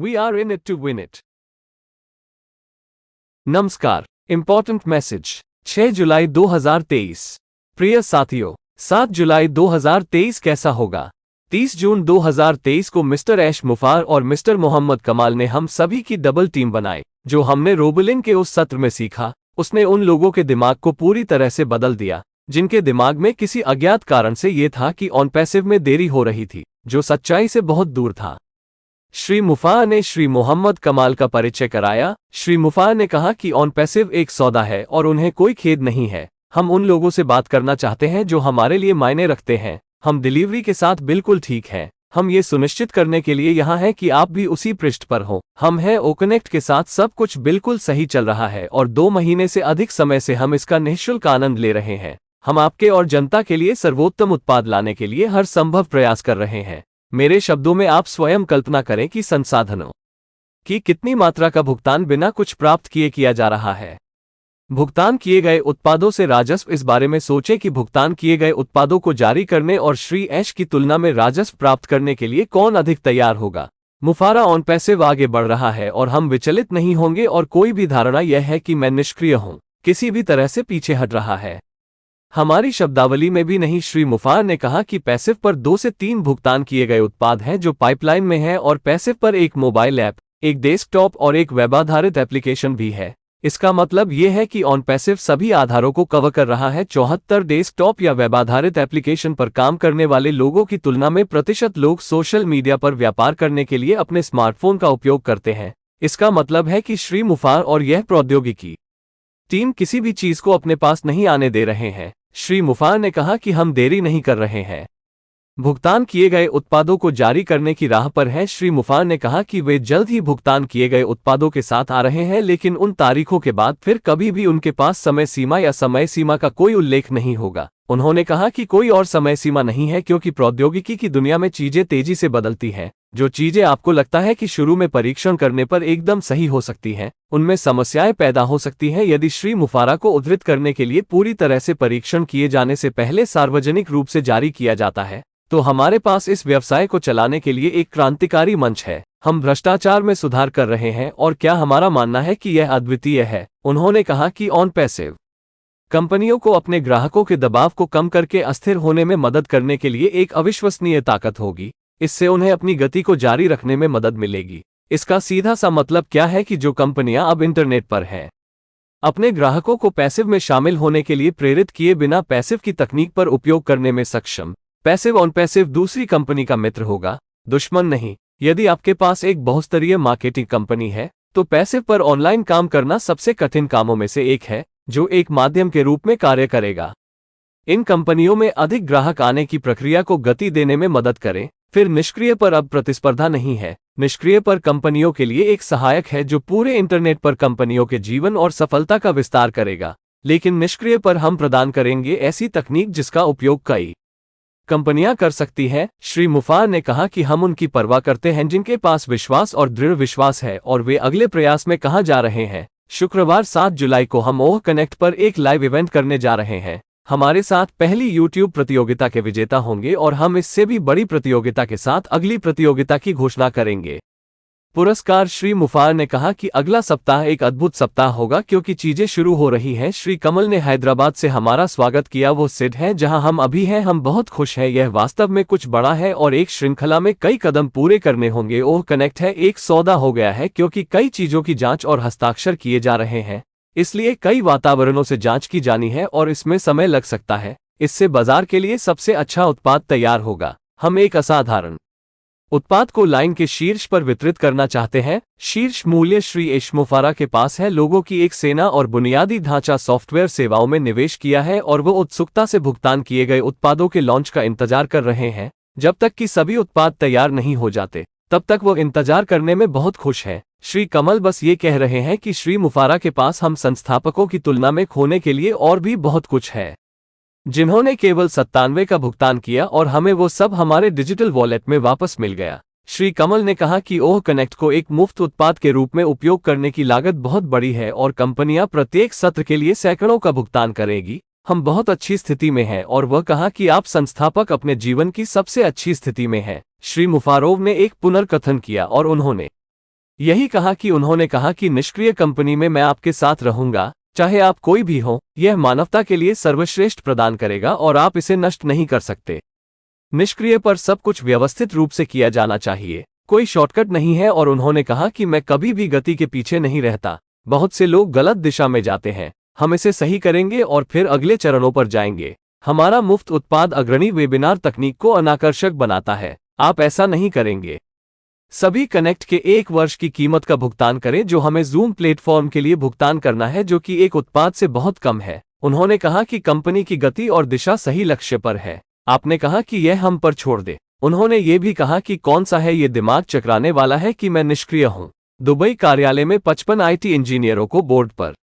We are in it to win it. नमस्कार। Important message 6 जुलाई 2023। प्रिय साथियों, 7 जुलाई 2023 कैसा होगा? 30 जून 2023 को मिस्टर ऐश मुफार और मिस्टर मोहम्मद कमाल ने हम सभी की डबल टीम बनाई। जो हमने रोबोलिंग के उस सत्र में सीखा, उसने उन लोगों के दिमाग को पूरी तरह से बदल दिया जिनके दिमाग में किसी अज्ञात कारण से ये था कि ऑन पैसिव में देरी हो रही थी, जो सच्चाई से बहुत दूर था। श्री मुफार ने श्री मोहम्मद कमाल का परिचय कराया। श्री मुफार ने कहा कि ऑन पैसिव एक सौदा है और उन्हें कोई खेद नहीं है। हम उन लोगों से बात करना चाहते हैं जो हमारे लिए मायने रखते हैं। हम डिलीवरी के साथ बिल्कुल ठीक हैं। हम ये सुनिश्चित करने के लिए यहाँ हैं कि आप भी उसी पृष्ठ पर हो। हम हैं ओकनेक्ट के साथ सब कुछ बिल्कुल सही चल रहा है और 2 महीने से अधिक समय से हम इसका निःशुल्क आनंद ले रहे हैं। हम आपके और जनता के लिए सर्वोत्तम उत्पाद लाने के लिए हर संभव प्रयास कर रहे हैं। मेरे शब्दों में आप स्वयं कल्पना करें कि संसाधनों की कितनी मात्रा का भुगतान बिना कुछ प्राप्त किए किया जा रहा है। भुगतान किए गए उत्पादों से राजस्व। इस बारे में सोचें कि भुगतान किए गए उत्पादों को जारी करने और श्री ऐश की तुलना में राजस्व प्राप्त करने के लिए कौन अधिक तैयार होगा। मुफारा ऑन पैसिव आगे बढ़ रहा है और हम विचलित नहीं होंगे और कोई भी धारणा यह है कि मैं निष्क्रिय हूं, किसी भी तरह से पीछे हट रहा है, हमारी शब्दावली में भी नहीं। श्री मुफार ने कहा कि पैसिव पर 2 से 3 भुगतान किए गए उत्पाद हैं जो पाइपलाइन में हैं और पैसिव पर एक मोबाइल ऐप, एक डेस्कटॉप और एक वेब आधारित एप्लीकेशन भी है। इसका मतलब यह है कि ऑन पैसिव सभी आधारों को कवर कर रहा है। 74 डेस्कटॉप या वेब आधारित एप्लीकेशन पर काम करने वाले लोगों की तुलना में प्रतिशत लोग सोशल मीडिया पर व्यापार करने के लिए अपने स्मार्टफोन का उपयोग करते हैं। इसका मतलब है कि श्री मुफार और यह प्रौद्योगिकी टीम किसी भी चीज को अपने पास नहीं आने दे रहे हैं। श्री मुफार ने कहा कि हम देरी नहीं कर रहे हैं, भुगतान किए गए उत्पादों को जारी करने की राह पर हैं। श्री मुफार ने कहा कि वे जल्द ही भुगतान किए गए उत्पादों के साथ आ रहे हैं, लेकिन उन तारीखों के बाद फिर कभी भी उनके पास समय सीमा या समय सीमा का कोई उल्लेख नहीं होगा। उन्होंने कहा कि कोई और समय सीमा नहीं है क्योंकि प्रौद्योगिकी की दुनिया में चीजें तेजी से बदलती हैं। जो चीजें आपको लगता है कि शुरू में परीक्षण करने पर एकदम सही हो सकती हैं, उनमें समस्याएं पैदा हो सकती हैं। यदि श्री मुफारा को उद्धृत करने के लिए पूरी तरह से परीक्षण किए जाने से पहले सार्वजनिक रूप से जारी किया जाता है, तो हमारे पास इस व्यवसाय को चलाने के लिए एक क्रांतिकारी मंच है। हम भ्रष्टाचार में सुधार कर रहे हैं और क्या हमारा मानना है कि यह अद्वितीय है। उन्होंने कहा कि ऑन पैसिव कंपनियों को अपने ग्राहकों के दबाव को कम करके अस्थिर होने में मदद करने के लिए एक अविश्वसनीय ताकत होगी। इससे उन्हें अपनी गति को जारी रखने में मदद मिलेगी। इसका सीधा सा मतलब क्या है कि जो कंपनियां अब इंटरनेट पर हैं, अपने ग्राहकों को पैसिव में शामिल होने के लिए प्रेरित किए बिना पैसिव की तकनीक पर उपयोग करने में सक्षम। पैसिव ऑन पैसिव दूसरी कंपनी का मित्र होगा, दुश्मन नहीं। यदि आपके पास एक बहुस्तरीय मार्केटिंग कंपनी है, तो पैसिव पर ऑनलाइन काम करना सबसे कठिन कामों में से एक है, जो एक माध्यम के रूप में कार्य करेगा। इन कंपनियों में अधिक ग्राहक आने की प्रक्रिया को गति देने में मदद करें। फिर निष्क्रिय पर अब प्रतिस्पर्धा नहीं है। निष्क्रिय पर कंपनियों के लिए एक सहायक है जो पूरे इंटरनेट पर कंपनियों के जीवन और सफलता का विस्तार करेगा। लेकिन निष्क्रिय पर हम प्रदान करेंगे ऐसी तकनीक जिसका उपयोग कई कंपनियां कर सकती हैं। श्री मुफार ने कहा कि हम उनकी परवाह करते हैं जिनके पास विश्वास और दृढ़ विश्वास है और वे अगले प्रयास में कहां जा रहे हैं। शुक्रवार 7 जुलाई को हम ओह कनेक्ट पर एक लाइव इवेंट करने जा रहे हैं। हमारे साथ पहली YouTube प्रतियोगिता के विजेता होंगे और हम इससे भी बड़ी प्रतियोगिता के साथ अगली प्रतियोगिता की घोषणा करेंगे। पुरस्कार। श्री मुफार ने कहा कि अगला सप्ताह एक अद्भुत सप्ताह होगा क्योंकि चीजें शुरू हो रही हैं। श्री कमल ने हैदराबाद से हमारा स्वागत किया। वो सिड है जहां हम अभी हैं। हम बहुत खुश हैं। यह वास्तव में कुछ बड़ा है और एक श्रृंखला में कई कदम पूरे करने होंगे। ओह कनेक्ट है एक सौदा हो गया है क्योंकि कई चीजों की जांच और हस्ताक्षर किए जा रहे हैं, इसलिए कई वातावरणों से जांच की जानी है और इसमें समय लग सकता है। इससे बाजार के लिए सबसे अच्छा उत्पाद तैयार होगा। हम एक असाधारण उत्पाद को लाइन के शीर्ष पर वितरित करना चाहते हैं। शीर्ष मूल्य श्री ऐश मुफारा के पास है। लोगों की एक सेना और बुनियादी ढांचा सॉफ्टवेयर सेवाओं में निवेश किया है और वो उत्सुकता से भुगतान किए गए उत्पादों के लॉन्च का इंतजार कर रहे हैं। जब तक कि सभी उत्पाद तैयार नहीं हो जाते, तब तक वो इंतजार करने में बहुत खुश है। श्री कमल बस ये कह रहे हैं कि श्री मुफारा के पास हम संस्थापकों की तुलना में खोने के लिए और भी बहुत कुछ है, जिन्होंने केवल 97 का भुगतान किया और हमें वो सब हमारे डिजिटल वॉलेट में वापस मिल गया। श्री कमल ने कहा कि ओह कनेक्ट को एक मुफ्त उत्पाद के रूप में उपयोग करने की लागत बहुत बड़ी है और कंपनियां प्रत्येक सत्र के लिए सैकड़ों का भुगतान करेगी। हम बहुत अच्छी स्थिति में हैं और वह कहा कि आप संस्थापक अपने जीवन की सबसे अच्छी स्थिति में हैं। श्री मुफारोव ने एक पुनर्कथन किया और उन्होंने यही कहा कि उन्होंने कहा कि निष्क्रिय कंपनी में मैं आपके साथ रहूंगा, चाहे आप कोई भी हो। यह मानवता के लिए सर्वश्रेष्ठ प्रदान करेगा और आप इसे नष्ट नहीं कर सकते। निष्क्रिय पर सब कुछ व्यवस्थित रूप से किया जाना चाहिए, कोई शॉर्टकट नहीं है। और उन्होंने कहा कि मैं कभी भी गति के पीछे नहीं रहता। बहुत से लोग गलत दिशा में जाते हैं, हम इसे सही करेंगे और फिर अगले चरणों पर जाएंगे। हमारा मुफ्त उत्पाद अग्रणी वेबिनार तकनीक को अनाकर्षक बनाता है, आप ऐसा नहीं करेंगे। सभी कनेक्ट के 1 वर्ष की कीमत का भुगतान करें जो हमें जूम प्लेटफॉर्म के लिए भुगतान करना है, जो कि एक उत्पाद से बहुत कम है। उन्होंने कहा कि कंपनी की गति और दिशा सही लक्ष्य पर है, आपने कहा कि यह हम पर छोड़ दे। उन्होंने ये भी कहा कि कौन सा है ये दिमाग चकराने वाला है कि मैं निष्क्रिय हूं। दुबई कार्यालय में 55 आईटी इंजीनियरों को बोर्ड पर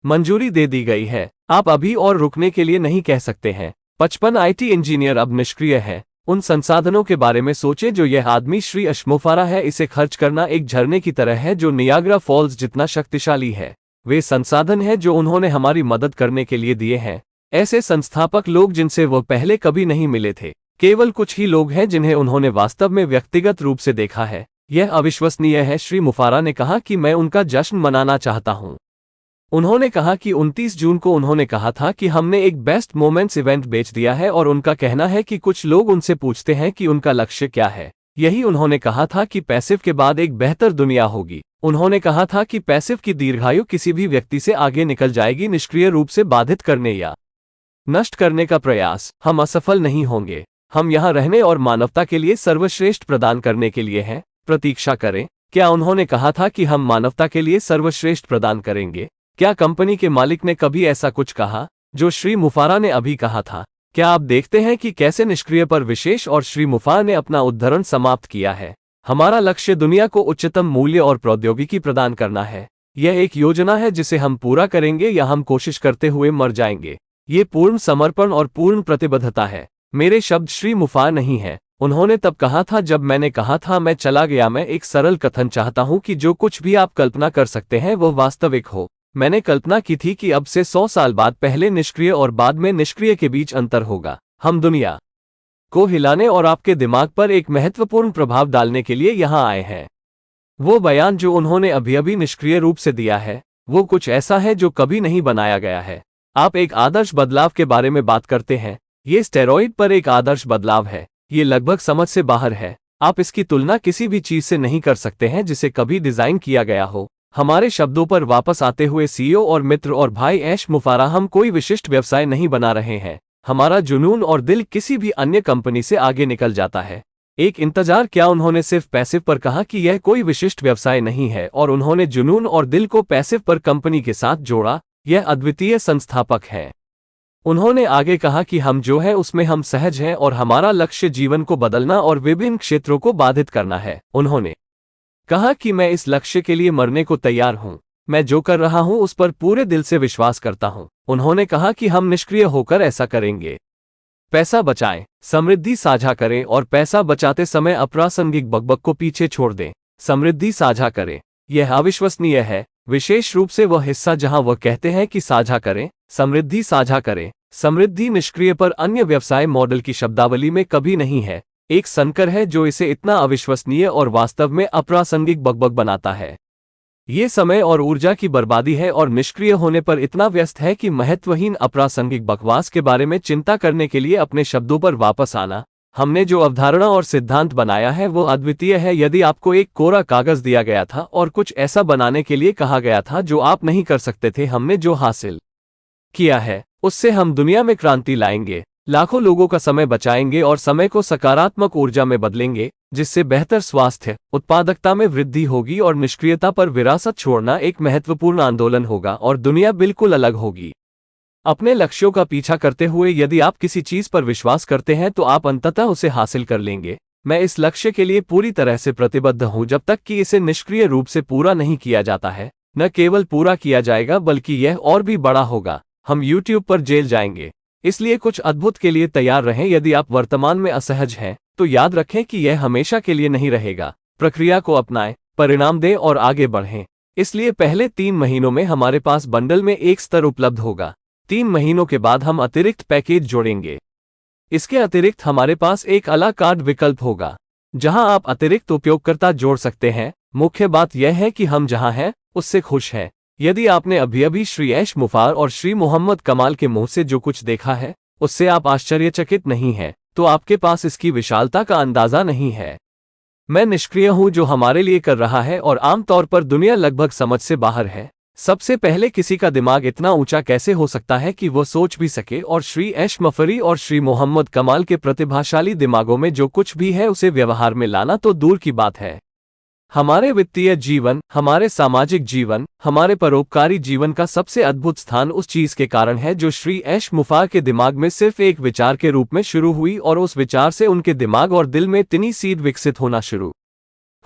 मंजूरी दे दी गई है, आप अभी और रुकने के लिए नहीं कह सकते हैं। 55 आईटी इंजीनियर अब निष्क्रिय हैं। उन संसाधनों के बारे में सोचें जो यह आदमी श्री अशमुफारा है, इसे खर्च करना एक झरने की तरह है जो नियाग्रा फॉल्स जितना शक्तिशाली है। वे संसाधन हैं जो उन्होंने हमारी मदद करने के लिए दिए हैं, ऐसे संस्थापक लोग जिनसे वह पहले कभी नहीं मिले थे। केवल कुछ ही लोग हैं जिन्हें उन्होंने वास्तव में व्यक्तिगत रूप से देखा है। यह अविश्वसनीय है, श्री मुफारा ने कहा कि मैं उनका जश्न मनाना चाहता हूं। उन्होंने कहा कि 29 जून को उन्होंने कहा था कि हमने एक बेस्ट मोमेंट्स इवेंट बेच दिया है और उनका कहना है कि कुछ लोग उनसे पूछते हैं कि उनका लक्ष्य क्या है। यही उन्होंने कहा था कि पैसिव के बाद एक बेहतर दुनिया होगी। उन्होंने कहा था कि पैसिव की दीर्घायु किसी भी व्यक्ति से आगे निकल जाएगी, निष्क्रिय रूप से बाधित करने या नष्ट करने का प्रयास। हम असफल नहीं होंगे, हम यहां रहने और मानवता के लिए सर्वश्रेष्ठ प्रदान करने के लिए हैं। प्रतीक्षा करें। क्या उन्होंने कहा था कि हम मानवता के लिए सर्वश्रेष्ठ प्रदान करेंगे? क्या कंपनी के मालिक ने कभी ऐसा कुछ कहा जो श्री मुफारा ने अभी कहा था? क्या आप देखते हैं कि कैसे निष्क्रिय पर विशेष और श्री मुफारा ने अपना उद्धरण समाप्त किया है? हमारा लक्ष्य दुनिया को उच्चतम मूल्य और प्रौद्योगिकी प्रदान करना है। यह एक योजना है जिसे हम पूरा करेंगे या हम कोशिश करते हुए मर जाएंगे। ये पूर्ण समर्पण और पूर्ण प्रतिबद्धता है। मेरे शब्द श्री मुफारा नहीं है। उन्होंने तब कहा था जब मैंने कहा था मैं चला गया। मैं एक सरल कथन चाहता हूं कि जो कुछ भी आप कल्पना कर सकते हैं वह वास्तविक हो। मैंने कल्पना की थी कि अब से 100 साल बाद पहले निष्क्रिय और बाद में निष्क्रिय के बीच अंतर होगा। हम दुनिया को हिलाने और आपके दिमाग पर एक महत्वपूर्ण प्रभाव डालने के लिए यहां आए हैं। वो बयान जो उन्होंने अभी अभी निष्क्रिय रूप से दिया है, वो कुछ ऐसा है जो कभी नहीं बनाया गया है। आप एक आदर्श बदलाव के बारे में बात करते हैं। ये स्टेरॉइड पर एक आदर्श बदलाव है। ये लगभग समझ से बाहर है। आप इसकी तुलना किसी भी चीज से नहीं कर सकते हैं जिसे कभी डिजाइन किया गया हो। हमारे शब्दों पर वापस आते हुए सीईओ और मित्र और भाई ऐश मुफारा, हम कोई विशिष्ट व्यवसाय नहीं बना रहे हैं। हमारा जुनून और दिल किसी भी अन्य कंपनी से आगे निकल जाता है। एक इंतजार। क्या उन्होंने सिर्फ पैसिव पर कहा कि यह कोई विशिष्ट व्यवसाय नहीं है और उन्होंने जुनून और दिल को पैसिव पर कंपनी के साथ जोड़ा? यह अद्वितीय संस्थापक है। उन्होंने आगे कहा कि हम जो है उसमें हम सहज हैं और हमारा लक्ष्य जीवन को बदलना और विभिन्न क्षेत्रों को बाधित करना है। उन्होंने कहा कि मैं इस लक्ष्य के लिए मरने को तैयार हूं। मैं जो कर रहा हूं उस पर पूरे दिल से विश्वास करता हूं। उन्होंने कहा कि हम निष्क्रिय होकर ऐसा करेंगे। पैसा बचाएं, समृद्धि साझा करें और पैसा बचाते समय अप्रासंगिक बकबक को पीछे छोड़ दें। समृद्धि साझा करें। यह अविश्वसनीय है, विशेष रूप से वह हिस्सा जहां वह कहते हैं कि साझा करें। समृद्धि साझा करें। समृद्धि निष्क्रिय पर अन्य व्यवसाय मॉडल की शब्दावली में कभी नहीं है। एक संकर है जो इसे इतना अविश्वसनीय और वास्तव में अप्रासंगिक बकबक बनाता है। ये समय और ऊर्जा की बर्बादी है और निष्क्रिय होने पर इतना व्यस्त है कि महत्वहीन अप्रासंगिक बकवास के बारे में चिंता करने के लिए अपने शब्दों पर वापस आना। हमने जो अवधारणा और सिद्धांत बनाया है वो अद्वितीय है। यदि आपको एक कोरा कागज दिया गया था और कुछ ऐसा बनाने के लिए कहा गया था जो आप नहीं कर सकते थे, हमने जो हासिल किया है उससे हम दुनिया में क्रांति लाएंगे, लाखों लोगों का समय बचाएंगे और समय को सकारात्मक ऊर्जा में बदलेंगे, जिससे बेहतर स्वास्थ्य, उत्पादकता में वृद्धि होगी और निष्क्रियता पर विरासत छोड़ना एक महत्वपूर्ण आंदोलन होगा और दुनिया बिल्कुल अलग होगी। अपने लक्ष्यों का पीछा करते हुए यदि आप किसी चीज पर विश्वास करते हैं तो आप अंततः उसे हासिल कर लेंगे। मैं इस लक्ष्य के लिए पूरी तरह से प्रतिबद्ध हूं जब तक कि इसे निष्क्रिय रूप से पूरा नहीं किया जाता है। न केवल पूरा किया जाएगा बल्कि यह और भी बड़ा होगा। हम YouTube पर जेल जाएंगे। इसलिए कुछ अद्भुत के लिए तैयार रहें। यदि आप वर्तमान में असहज हैं तो याद रखें कि यह हमेशा के लिए नहीं रहेगा। प्रक्रिया को अपनाएं, परिणाम दें और आगे बढ़ें। इसलिए पहले 3 महीनों में हमारे पास बंडल में एक स्तर उपलब्ध होगा। 3 महीनों के बाद हम अतिरिक्त पैकेज जोड़ेंगे। इसके अतिरिक्त हमारे पास एक अला कार्ड विकल्प होगा जहां आप अतिरिक्त उपयोगकर्ता जोड़ सकते हैं। मुख्य बात यह है कि हम जहां हैं उससे खुश हैं। यदि आपने अभी अभी श्री ऐश मुफार और श्री मोहम्मद कमाल के मुंह से जो कुछ देखा है उससे आप आश्चर्यचकित नहीं हैं, तो आपके पास इसकी विशालता का अंदाजा नहीं है। मैं निष्क्रिय हूं जो हमारे लिए कर रहा है और आमतौर पर दुनिया लगभग समझ से बाहर है। सबसे पहले किसी का दिमाग इतना ऊंचा कैसे हो सकता है कि वो सोच भी सके, और श्री ऐश मफरी और श्री मोहम्मद कमाल के प्रतिभाशाली दिमागों में जो कुछ भी है उसे व्यवहार में लाना तो दूर की बात है। हमारे वित्तीय जीवन, हमारे सामाजिक जीवन, हमारे परोपकारी जीवन का सबसे अद्भुत स्थान उस चीज के कारण है जो श्री ऐश मुफार के दिमाग में सिर्फ एक विचार के रूप में शुरू हुई और उस विचार से उनके दिमाग और दिल में तिनी सीड विकसित होना शुरू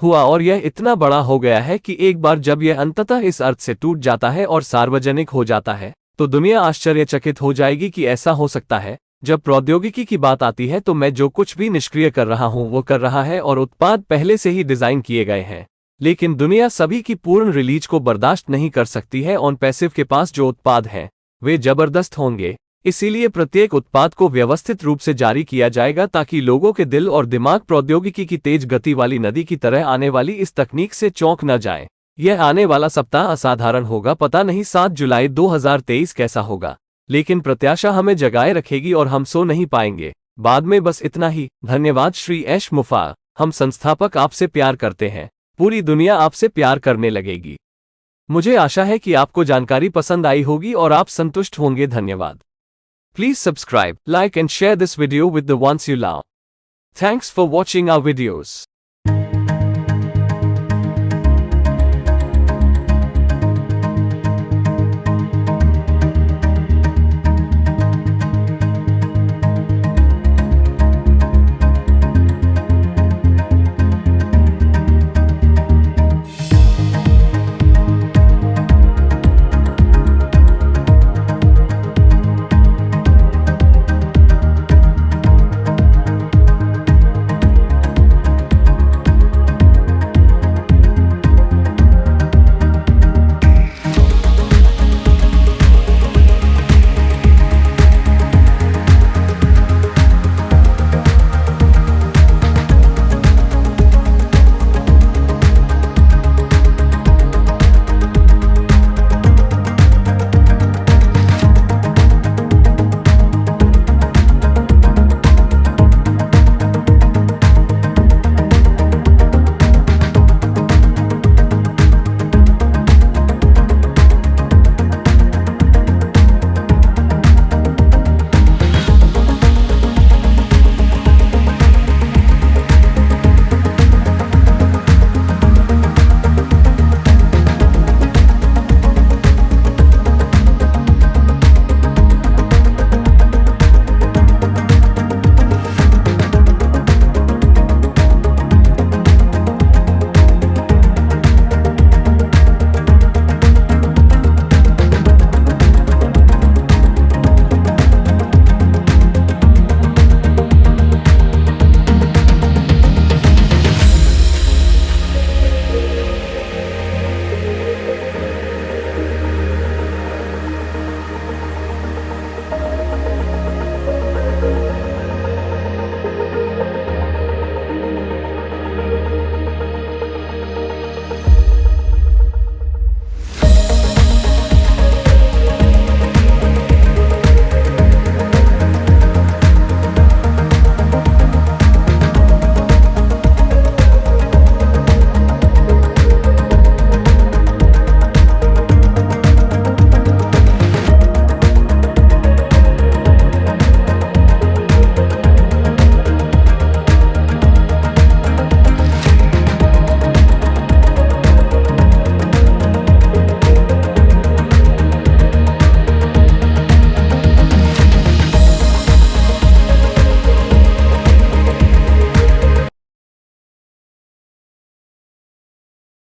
हुआ, और यह इतना बड़ा हो गया है कि एक बार जब यह अंततः इस अर्थ से टूट जाता है और सार्वजनिक हो जाता है तो दुनिया आश्चर्यचकित हो जाएगी कि ऐसा हो सकता है। जब प्रौद्योगिकी की बात आती है तो मैं जो कुछ भी निष्क्रिय कर रहा हूं वो कर रहा है और उत्पाद पहले से ही डिजाइन किए गए हैं, लेकिन दुनिया सभी की पूर्ण रिलीज को बर्दाश्त नहीं कर सकती है। ऑन पैसिव के पास जो उत्पाद हैं वे जबरदस्त होंगे, इसीलिए प्रत्येक उत्पाद को व्यवस्थित रूप से जारी किया जाएगा ताकि लोगों के दिल और दिमाग प्रौद्योगिकी की तेज गति वाली नदी की तरह आने वाली इस तकनीक से चौंक न जाएं। यह आने वाला सप्ताह असाधारण होगा। पता नहीं 7 जुलाई 2023 कैसा होगा, लेकिन प्रत्याशा हमें जगाए रखेगी और हम सो नहीं पाएंगे। बाद में बस इतना ही। धन्यवाद श्री ऐश मुफार। हम संस्थापक आपसे प्यार करते हैं। पूरी दुनिया आपसे प्यार करने लगेगी। मुझे आशा है कि आपको जानकारी पसंद आई होगी और आप संतुष्ट होंगे। धन्यवाद। Please subscribe, like and share this video with the ones you love. Thanks for watching our videos.